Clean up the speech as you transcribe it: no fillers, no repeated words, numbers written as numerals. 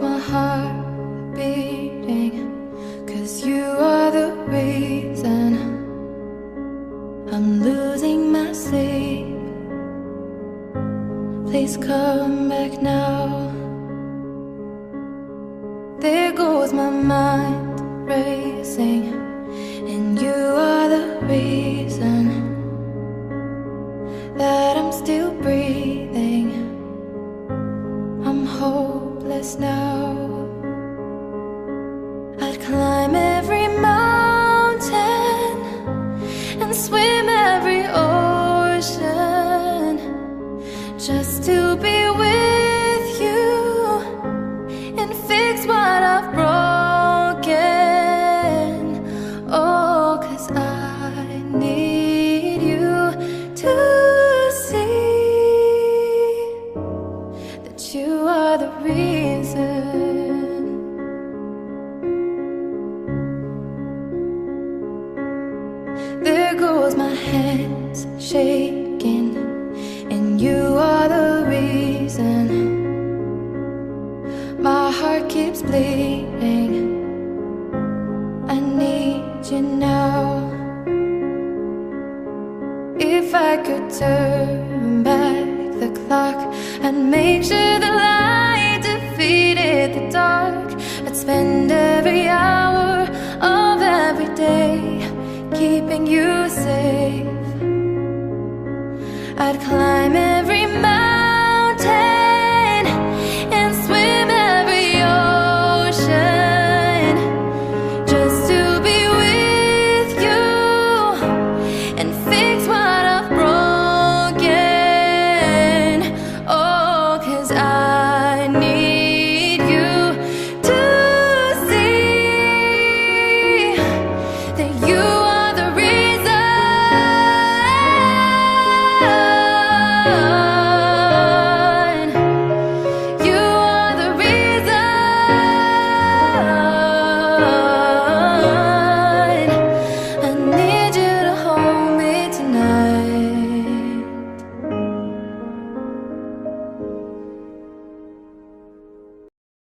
my heart beating, 'cause you are the reason I'm losing my sleep. Please come back now. There goes my mind racing, and you are the reason that I'm still breathing. I'm hopeless now. I'd climb every mountain and swim every ocean just to be with you and fix what I've broken. Oh, 'cause I need you to see that you are the reason. There goes my hands shaking, and you are the reason. My heart keeps bleeding. I need you now. If I could turn back the clock and make sure the light defeated the dark, I'd spend every hour of every day keeping you safe. I'd climb every mountain